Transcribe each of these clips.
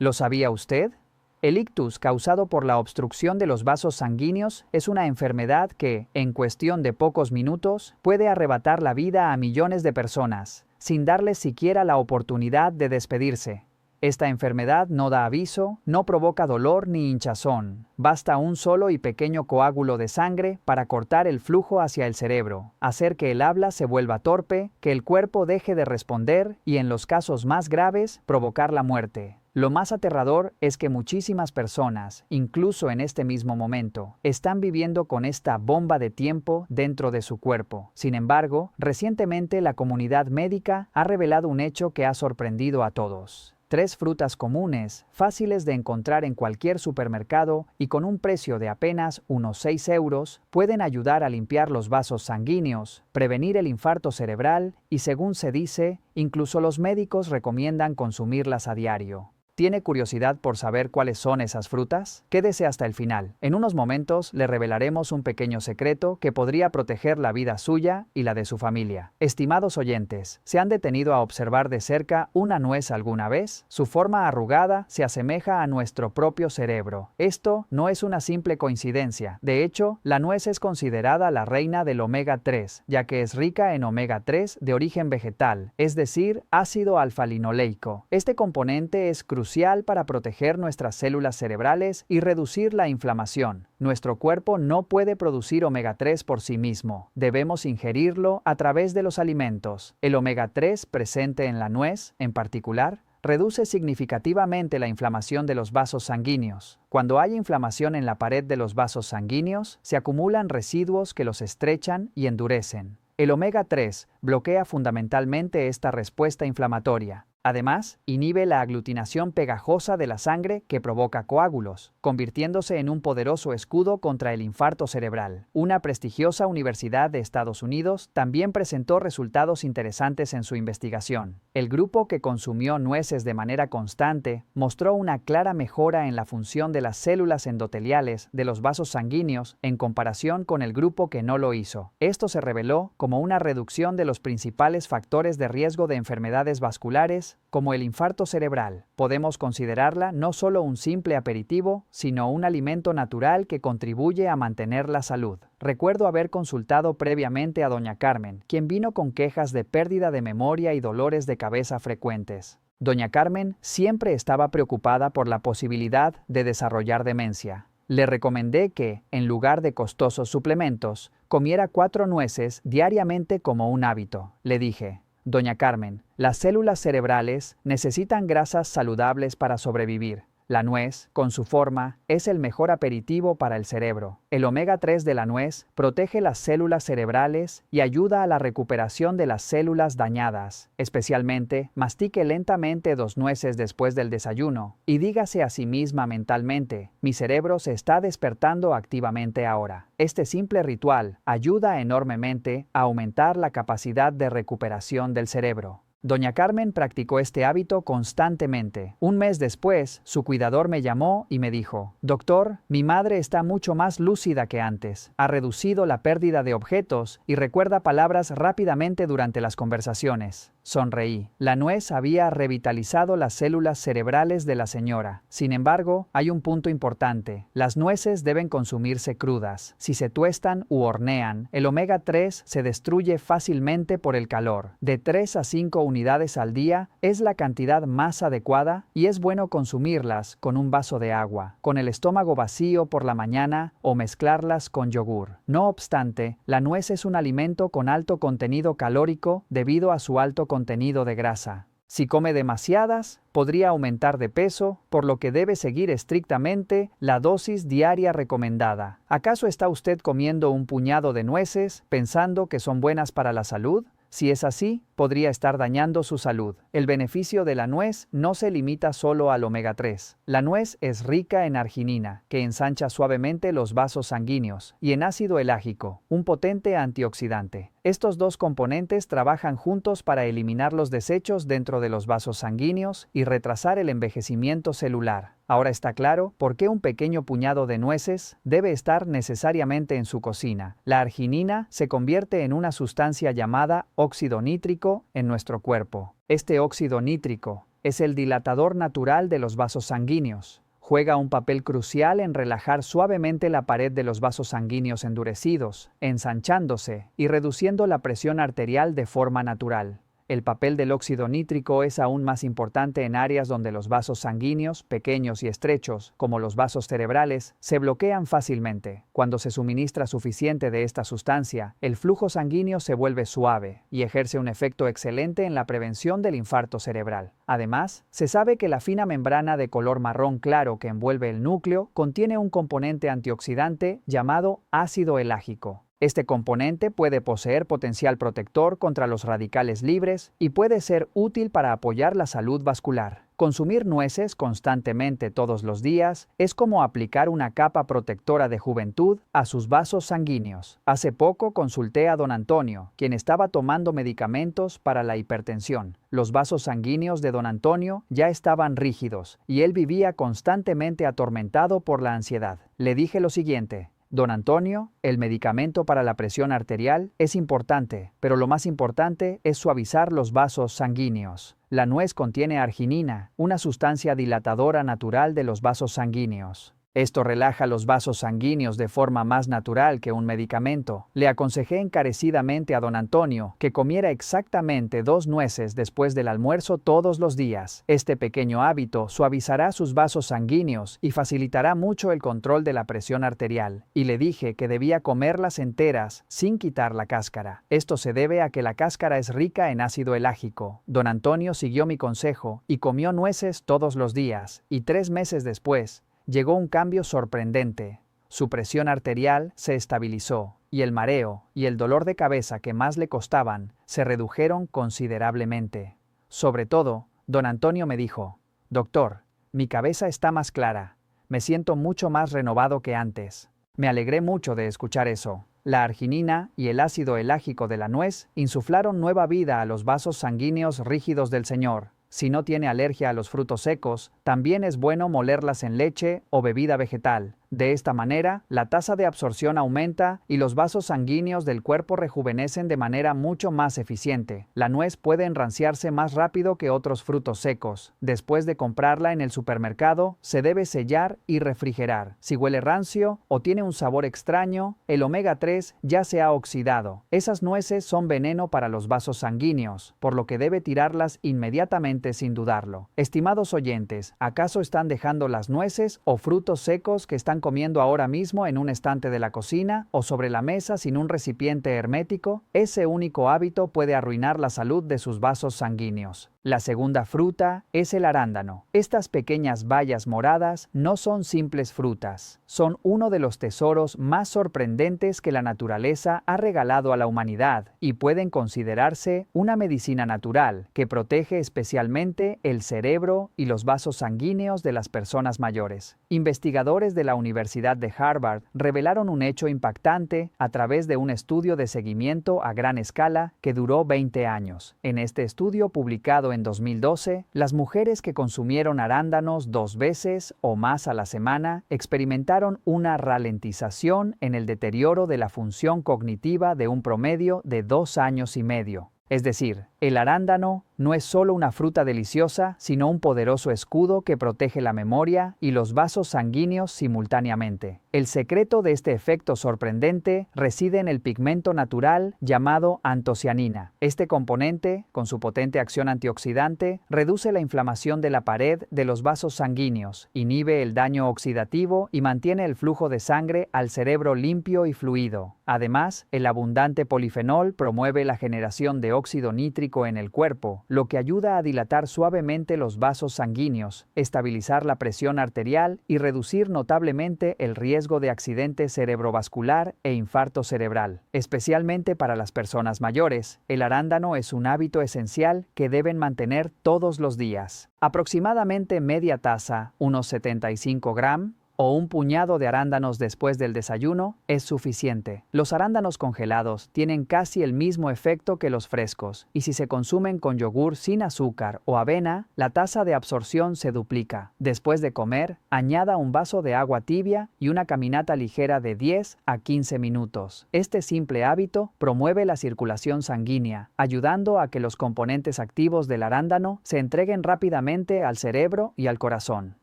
¿Lo sabía usted? El ictus causado por la obstrucción de los vasos sanguíneos es una enfermedad que, en cuestión de pocos minutos, puede arrebatar la vida a millones de personas, sin darles siquiera la oportunidad de despedirse. Esta enfermedad no da aviso, no provoca dolor ni hinchazón. Basta un solo y pequeño coágulo de sangre para cortar el flujo hacia el cerebro, hacer que el habla se vuelva torpe, que el cuerpo deje de responder y, en los casos más graves, provocar la muerte. Lo más aterrador es que muchísimas personas, incluso en este mismo momento, están viviendo con esta bomba de tiempo dentro de su cuerpo. Sin embargo, recientemente la comunidad médica ha revelado un hecho que ha sorprendido a todos. 3 frutas comunes, fáciles de encontrar en cualquier supermercado y con un precio de apenas unos 6 euros, pueden ayudar a limpiar los vasos sanguíneos, prevenir el infarto cerebral y, según se dice, incluso los médicos recomiendan consumirlas a diario. ¿Tiene curiosidad por saber cuáles son esas frutas? Quédese hasta el final. En unos momentos le revelaremos un pequeño secreto que podría proteger la vida suya y la de su familia. Estimados oyentes, ¿se han detenido a observar de cerca una nuez alguna vez? Su forma arrugada se asemeja a nuestro propio cerebro. Esto no es una simple coincidencia. De hecho, la nuez es considerada la reina del omega 3, ya que es rica en omega 3 de origen vegetal, es decir, ácido alfa-linoleico. Este componente es crucial para proteger nuestras células cerebrales y reducir la inflamación. Nuestro cuerpo no puede producir omega 3 por sí mismo. Debemos ingerirlo a través de los alimentos. El omega 3 presente en la nuez, en particular, reduce significativamente la inflamación de los vasos sanguíneos. Cuando hay inflamación en la pared de los vasos sanguíneos, se acumulan residuos que los estrechan y endurecen. El omega 3 bloquea fundamentalmente esta respuesta inflamatoria. Además, inhibe la aglutinación pegajosa de la sangre que provoca coágulos, convirtiéndose en un poderoso escudo contra el infarto cerebral. Una prestigiosa universidad de Estados Unidos también presentó resultados interesantes en su investigación. El grupo que consumió nueces de manera constante mostró una clara mejora en la función de las células endoteliales de los vasos sanguíneos en comparación con el grupo que no lo hizo. Esto se reveló como una reducción de los principales factores de riesgo de enfermedades vasculares, como el infarto cerebral. Podemos considerarla no solo un simple aperitivo, sino un alimento natural que contribuye a mantener la salud. Recuerdo haber consultado previamente a doña Carmen, quien vino con quejas de pérdida de memoria y dolores de cabeza frecuentes. Doña Carmen siempre estaba preocupada por la posibilidad de desarrollar demencia. Le recomendé que, en lugar de costosos suplementos, comiera 4 nueces diariamente como un hábito. Le dije: Doña Carmen, las células cerebrales necesitan grasas saludables para sobrevivir. La nuez, con su forma, es el mejor aperitivo para el cerebro. El omega 3 de la nuez protege las células cerebrales y ayuda a la recuperación de las células dañadas. Especialmente, mastique lentamente 2 nueces después del desayuno y dígase a sí misma mentalmente: mi cerebro se está despertando activamente ahora. Este simple ritual ayuda enormemente a aumentar la capacidad de recuperación del cerebro. Doña Carmen practicó este hábito constantemente. Un mes después, su cuidador me llamó y me dijo: Doctor, mi madre está mucho más lúcida que antes. Ha reducido la pérdida de objetos y recuerda palabras rápidamente durante las conversaciones. Sonreí. La nuez había revitalizado las células cerebrales de la señora. Sin embargo, hay un punto importante. Las nueces deben consumirse crudas. Si se tuestan u hornean, el omega 3 se destruye fácilmente por el calor. De 3 a 5 unidades al día es la cantidad más adecuada y es bueno consumirlas con un vaso de agua, con el estómago vacío por la mañana o mezclarlas con yogur. No obstante, la nuez es un alimento con alto contenido calórico debido a su alto contenido de grasa. Si come demasiadas, podría aumentar de peso, por lo que debe seguir estrictamente la dosis diaria recomendada. ¿Acaso está usted comiendo un puñado de nueces pensando que son buenas para la salud? Si es así, podría estar dañando su salud. El beneficio de la nuez no se limita solo al omega 3. La nuez es rica en arginina, que ensancha suavemente los vasos sanguíneos, y en ácido elágico, un potente antioxidante. Estos 2 componentes trabajan juntos para eliminar los desechos dentro de los vasos sanguíneos y retrasar el envejecimiento celular. Ahora está claro por qué un pequeño puñado de nueces debe estar necesariamente en su cocina. La arginina se convierte en una sustancia llamada óxido nítrico en nuestro cuerpo. Este óxido nítrico, Es el dilatador natural de los vasos sanguíneos. Juega un papel crucial en relajar suavemente la pared de los vasos sanguíneos endurecidos, ensanchándose y reduciendo la presión arterial de forma natural. El papel del óxido nítrico es aún más importante en áreas donde los vasos sanguíneos, pequeños y estrechos, como los vasos cerebrales, se bloquean fácilmente. Cuando se suministra suficiente de esta sustancia, el flujo sanguíneo se vuelve suave y ejerce un efecto excelente en la prevención del infarto cerebral. Además, se sabe que la fina membrana de color marrón claro que envuelve el núcleo contiene un componente antioxidante llamado ácido elágico. Este componente puede poseer potencial protector contra los radicales libres y puede ser útil para apoyar la salud vascular. Consumir nueces constantemente todos los días es como aplicar una capa protectora de juventud a sus vasos sanguíneos. Hace poco consulté a don Antonio, quien estaba tomando medicamentos para la hipertensión. Los vasos sanguíneos de don Antonio ya estaban rígidos y él vivía constantemente atormentado por la ansiedad. Le dije lo siguiente: Don Antonio, el medicamento para la presión arterial es importante, pero lo más importante es suavizar los vasos sanguíneos. La nuez contiene arginina, una sustancia dilatadora natural de los vasos sanguíneos. Esto relaja los vasos sanguíneos de forma más natural que un medicamento. Le aconsejé encarecidamente a don Antonio que comiera exactamente 2 nueces después del almuerzo todos los días. Este pequeño hábito suavizará sus vasos sanguíneos y facilitará mucho el control de la presión arterial. Y le dije que debía comerlas enteras sin quitar la cáscara. Esto se debe a que la cáscara es rica en ácido elágico. Don Antonio siguió mi consejo y comió nueces todos los días, y 3 meses después, llegó un cambio sorprendente. Su presión arterial se estabilizó, y el mareo y el dolor de cabeza que más le costaban se redujeron considerablemente. Sobre todo, don Antonio me dijo: «Doctor, mi cabeza está más clara. Me siento mucho más renovado que antes». Me alegré mucho de escuchar eso. La arginina y el ácido elágico de la nuez insuflaron nueva vida a los vasos sanguíneos rígidos del señor. Si no tiene alergia a los frutos secos, también es bueno molerlas en leche o bebida vegetal. De esta manera, la tasa de absorción aumenta y los vasos sanguíneos del cuerpo rejuvenecen de manera mucho más eficiente. La nuez puede enranciarse más rápido que otros frutos secos. Después de comprarla en el supermercado, se debe sellar y refrigerar. Si huele rancio o tiene un sabor extraño, el omega 3 ya se ha oxidado. Esas nueces son veneno para los vasos sanguíneos, por lo que debe tirarlas inmediatamente sin dudarlo. Estimados oyentes, ¿acaso están dejando las nueces o frutos secos que están comiendo ahora mismo en un estante de la cocina o sobre la mesa sin un recipiente hermético? Ese único hábito puede arruinar la salud de sus vasos sanguíneos. La segunda fruta es el arándano. Estas pequeñas bayas moradas no son simples frutas, son uno de los tesoros más sorprendentes que la naturaleza ha regalado a la humanidad y pueden considerarse una medicina natural que protege especialmente el cerebro y los vasos sanguíneos de las personas mayores. Investigadores de la Universidad de Harvard revelaron un hecho impactante a través de un estudio de seguimiento a gran escala que duró 20 años. En este estudio, publicado en 2012, las mujeres que consumieron arándanos 2 veces o más a la semana experimentaron una ralentización en el deterioro de la función cognitiva de un promedio de 2 años y medio. Es decir, el arándano no es solo una fruta deliciosa, sino un poderoso escudo que protege la memoria y los vasos sanguíneos simultáneamente. El secreto de este efecto sorprendente reside en el pigmento natural llamado antocianina. Este componente, con su potente acción antioxidante, reduce la inflamación de la pared de los vasos sanguíneos, inhibe el daño oxidativo y mantiene el flujo de sangre al cerebro limpio y fluido. Además, el abundante polifenol promueve la generación de óxido nítrico en el cuerpo, lo que ayuda a dilatar suavemente los vasos sanguíneos, estabilizar la presión arterial y reducir notablemente el riesgo de accidente cerebrovascular e infarto cerebral. Especialmente para las personas mayores, el arándano es un hábito esencial que deben mantener todos los días. Aproximadamente media taza, unos 75 gramos, o un puñado de arándanos después del desayuno es suficiente. Los arándanos congelados tienen casi el mismo efecto que los frescos, y si se consumen con yogur sin azúcar o avena, la tasa de absorción se duplica. Después de comer, añada un vaso de agua tibia y una caminata ligera de 10 a 15 minutos. Este simple hábito promueve la circulación sanguínea, ayudando a que los componentes activos del arándano se entreguen rápidamente al cerebro y al corazón.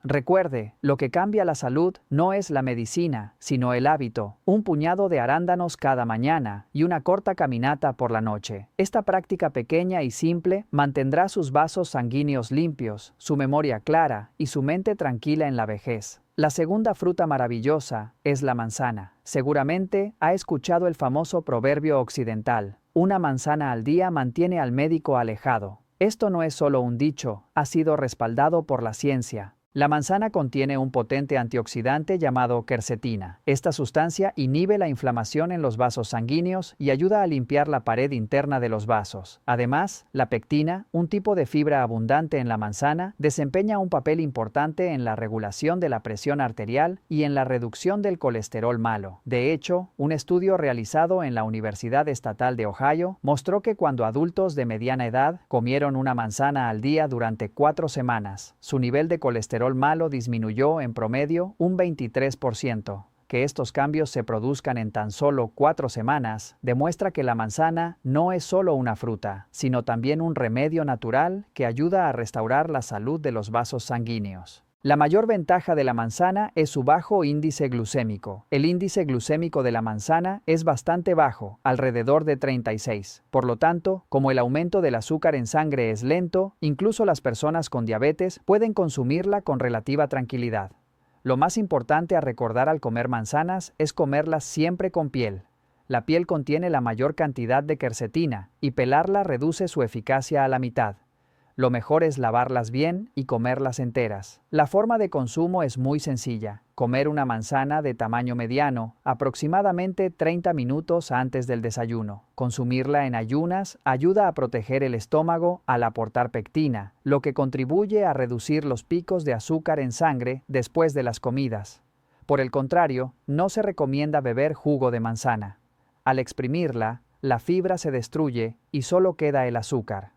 Recuerde, lo que cambia la salud no es la medicina, sino el hábito. Un puñado de arándanos cada mañana y una corta caminata por la noche. Esta práctica pequeña y simple mantendrá sus vasos sanguíneos limpios, su memoria clara y su mente tranquila en la vejez. La segunda fruta maravillosa es la manzana. Seguramente ha escuchado el famoso proverbio occidental: una manzana al día mantiene al médico alejado. Esto no es solo un dicho, ha sido respaldado por la ciencia. La manzana contiene un potente antioxidante llamado quercetina. Esta sustancia inhibe la inflamación en los vasos sanguíneos y ayuda a limpiar la pared interna de los vasos. Además, la pectina, un tipo de fibra abundante en la manzana, desempeña un papel importante en la regulación de la presión arterial y en la reducción del colesterol malo. De hecho, un estudio realizado en la Universidad Estatal de Ohio mostró que cuando adultos de mediana edad comieron una manzana al día durante 4 semanas, su nivel de colesterol malo disminuyó en promedio un 23%. Que estos cambios se produzcan en tan solo 4 semanas demuestra que la manzana no es solo una fruta, sino también un remedio natural que ayuda a restaurar la salud de los vasos sanguíneos. La mayor ventaja de la manzana es su bajo índice glucémico. El índice glucémico de la manzana es bastante bajo, alrededor de 36. Por lo tanto, como el aumento del azúcar en sangre es lento, incluso las personas con diabetes pueden consumirla con relativa tranquilidad. Lo más importante a recordar al comer manzanas es comerlas siempre con piel. La piel contiene la mayor cantidad de quercetina y pelarla reduce su eficacia a la mitad. Lo mejor es lavarlas bien y comerlas enteras. La forma de consumo es muy sencilla. Comer una manzana de tamaño mediano, aproximadamente 30 minutos antes del desayuno. Consumirla en ayunas ayuda a proteger el estómago al aportar pectina, lo que contribuye a reducir los picos de azúcar en sangre después de las comidas. Por el contrario, no se recomienda beber jugo de manzana. Al exprimirla, la fibra se destruye y solo queda el azúcar.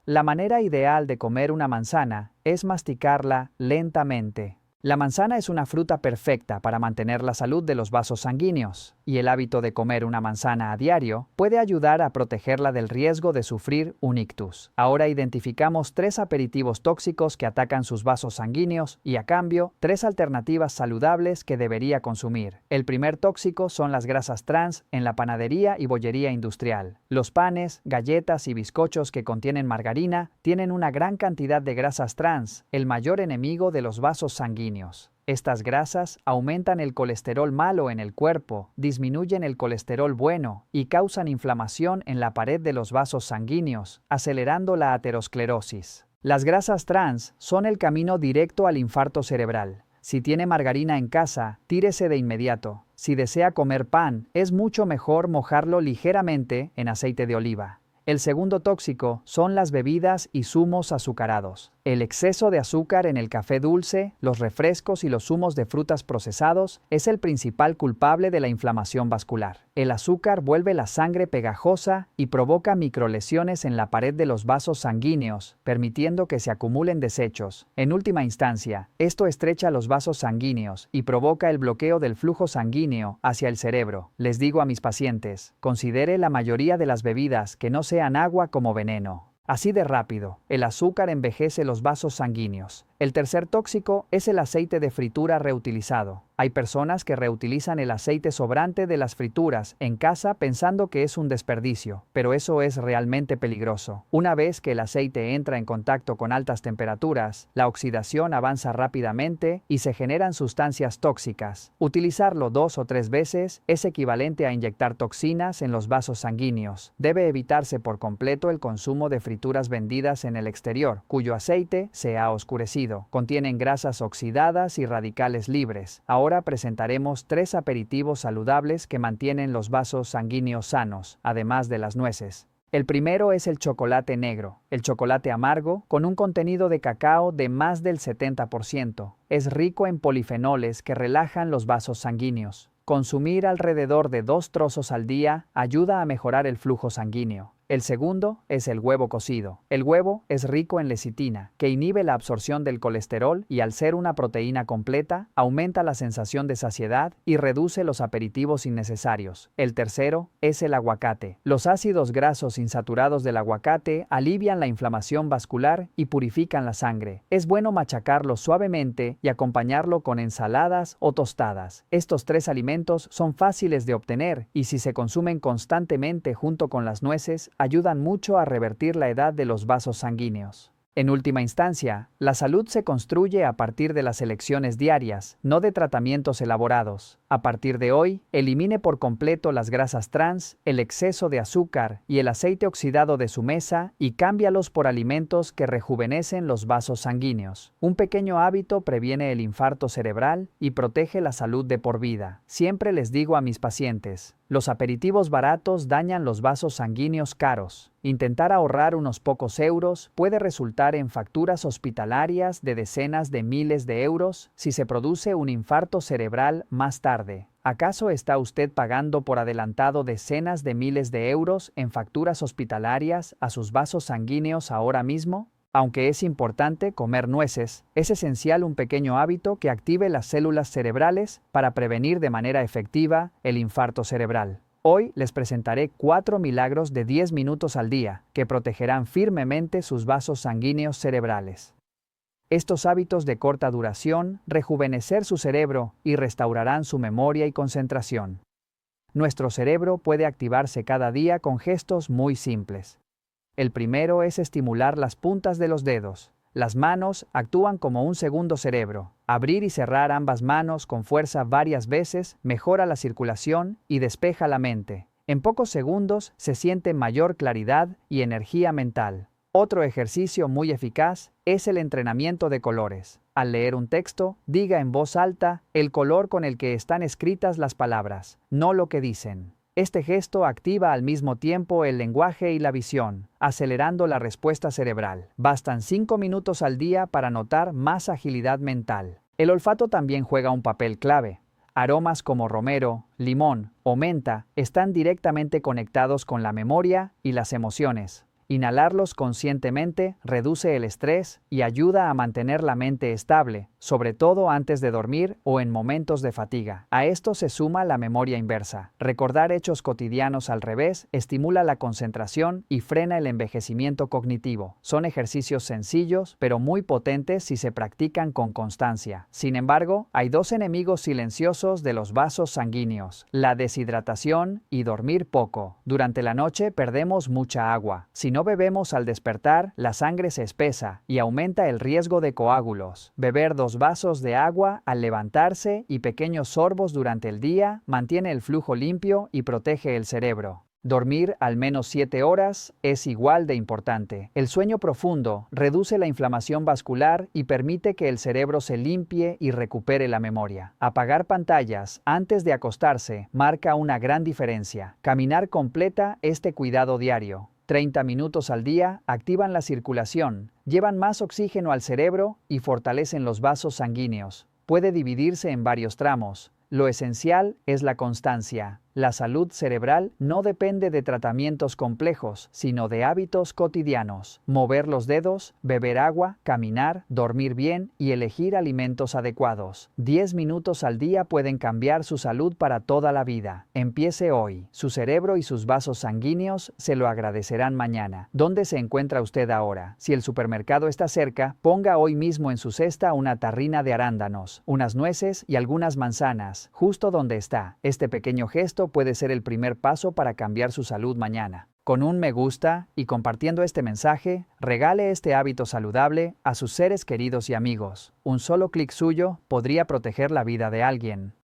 La manera ideal de comer una manzana es masticarla lentamente. La manzana es una fruta perfecta para mantener la salud de los vasos sanguíneos, y el hábito de comer una manzana a diario puede ayudar a protegerla del riesgo de sufrir un ictus. Ahora identificamos 3 aperitivos tóxicos que atacan sus vasos sanguíneos y, a cambio, 3 alternativas saludables que debería consumir. El primer tóxico son las grasas trans en la panadería y bollería industrial. Los panes, galletas y bizcochos que contienen margarina tienen una gran cantidad de grasas trans, el mayor enemigo de los vasos sanguíneos. Estas grasas aumentan el colesterol malo en el cuerpo, disminuyen el colesterol bueno y causan inflamación en la pared de los vasos sanguíneos, acelerando la aterosclerosis. Las grasas trans son el camino directo al infarto cerebral. Si tiene margarina en casa, tírese de inmediato. Si desea comer pan, es mucho mejor mojarlo ligeramente en aceite de oliva. El segundo tóxico son las bebidas y zumos azucarados. El exceso de azúcar en el café dulce, los refrescos y los zumos de frutas procesados es el principal culpable de la inflamación vascular. El azúcar vuelve la sangre pegajosa y provoca microlesiones en la pared de los vasos sanguíneos, permitiendo que se acumulen desechos. En última instancia, esto estrecha los vasos sanguíneos y provoca el bloqueo del flujo sanguíneo hacia el cerebro. Les digo a mis pacientes, considere la mayoría de las bebidas que no sean agua como veneno. Así de rápido, el azúcar envejece los vasos sanguíneos. El tercer tóxico es el aceite de fritura reutilizado. Hay personas que reutilizan el aceite sobrante de las frituras en casa pensando que es un desperdicio, pero eso es realmente peligroso. Una vez que el aceite entra en contacto con altas temperaturas, la oxidación avanza rápidamente y se generan sustancias tóxicas. Utilizarlo 2 o 3 veces es equivalente a inyectar toxinas en los vasos sanguíneos. Debe evitarse por completo el consumo de frituras vendidas en el exterior, cuyo aceite se ha oscurecido. Contienen grasas oxidadas y radicales libres. Ahora presentaremos 3 aperitivos saludables que mantienen los vasos sanguíneos sanos, además de las nueces. El primero es el chocolate negro, el chocolate amargo, con un contenido de cacao de más del 70%. Es rico en polifenoles que relajan los vasos sanguíneos. Consumir alrededor de 2 trozos al día ayuda a mejorar el flujo sanguíneo. El segundo es el huevo cocido. El huevo es rico en lecitina, que inhibe la absorción del colesterol y al ser una proteína completa, aumenta la sensación de saciedad y reduce los aperitivos innecesarios. El tercero es el aguacate. Los ácidos grasos insaturados del aguacate alivian la inflamación vascular y purifican la sangre. Es bueno machacarlo suavemente y acompañarlo con ensaladas o tostadas. Estos 3 alimentos son fáciles de obtener y si se consumen constantemente junto con las nueces, ayudan mucho a revertir la edad de los vasos sanguíneos. En última instancia, la salud se construye a partir de las elecciones diarias, no de tratamientos elaborados. A partir de hoy, elimine por completo las grasas trans, el exceso de azúcar y el aceite oxidado de su mesa y cámbialos por alimentos que rejuvenecen los vasos sanguíneos. Un pequeño hábito previene el infarto cerebral y protege la salud de por vida. Siempre les digo a mis pacientes, los aperitivos baratos dañan los vasos sanguíneos caros. Intentar ahorrar unos pocos euros puede resultar en facturas hospitalarias de decenas de miles de euros si se produce un infarto cerebral más tarde. ¿Acaso está usted pagando por adelantado decenas de miles de euros en facturas hospitalarias a sus vasos sanguíneos ahora mismo? Aunque es importante comer nueces, es esencial un pequeño hábito que active las células cerebrales para prevenir de manera efectiva el infarto cerebral. Hoy les presentaré 4 milagros de 10 minutos al día que protegerán firmemente sus vasos sanguíneos cerebrales. Estos hábitos de corta duración rejuvenecer su cerebro y restaurarán su memoria y concentración. Nuestro cerebro puede activarse cada día con gestos muy simples. El primero es estimular las puntas de los dedos. Las manos actúan como un segundo cerebro. Abrir y cerrar ambas manos con fuerza varias veces mejora la circulación y despeja la mente. En pocos segundos se siente mayor claridad y energía mental. Otro ejercicio muy eficaz es el entrenamiento de colores. Al leer un texto, diga en voz alta el color con el que están escritas las palabras, no lo que dicen. Este gesto activa al mismo tiempo el lenguaje y la visión, acelerando la respuesta cerebral. Bastan 5 minutos al día para notar más agilidad mental. El olfato también juega un papel clave. Aromas como romero, limón o menta están directamente conectados con la memoria y las emociones. Inhalarlos conscientemente reduce el estrés y ayuda a mantener la mente estable, sobre todo antes de dormir o en momentos de fatiga. A esto se suma la memoria inversa. Recordar hechos cotidianos al revés estimula la concentración y frena el envejecimiento cognitivo. Son ejercicios sencillos, pero muy potentes si se practican con constancia. Sin embargo, hay 2 enemigos silenciosos de los vasos sanguíneos: la deshidratación y dormir poco. Durante la noche perdemos mucha agua. Si no bebemos al despertar, la sangre se espesa y aumenta el riesgo de coágulos. Beber 2 vasos de agua al levantarse y pequeños sorbos durante el día mantiene el flujo limpio y protege el cerebro. Dormir al menos 7 horas es igual de importante. El sueño profundo reduce la inflamación vascular y permite que el cerebro se limpie y recupere la memoria. Apagar pantallas antes de acostarse marca una gran diferencia. Caminar completa este cuidado diario. 30 minutos al día activan la circulación, llevan más oxígeno al cerebro y fortalecen los vasos sanguíneos. Puede dividirse en varios tramos. Lo esencial es la constancia. La salud cerebral no depende de tratamientos complejos, sino de hábitos cotidianos. Mover los dedos, beber agua, caminar, dormir bien y elegir alimentos adecuados. 10 minutos al día pueden cambiar su salud para toda la vida. Empiece hoy. Su cerebro y sus vasos sanguíneos se lo agradecerán mañana. ¿Dónde se encuentra usted ahora? Si el supermercado está cerca, ponga hoy mismo en su cesta una tarrina de arándanos, unas nueces y algunas manzanas, justo donde está. Este pequeño gesto puede ser el primer paso para cambiar su salud mañana. Con un me gusta y compartiendo este mensaje, regale este hábito saludable a sus seres queridos y amigos. Un solo clic suyo podría proteger la vida de alguien.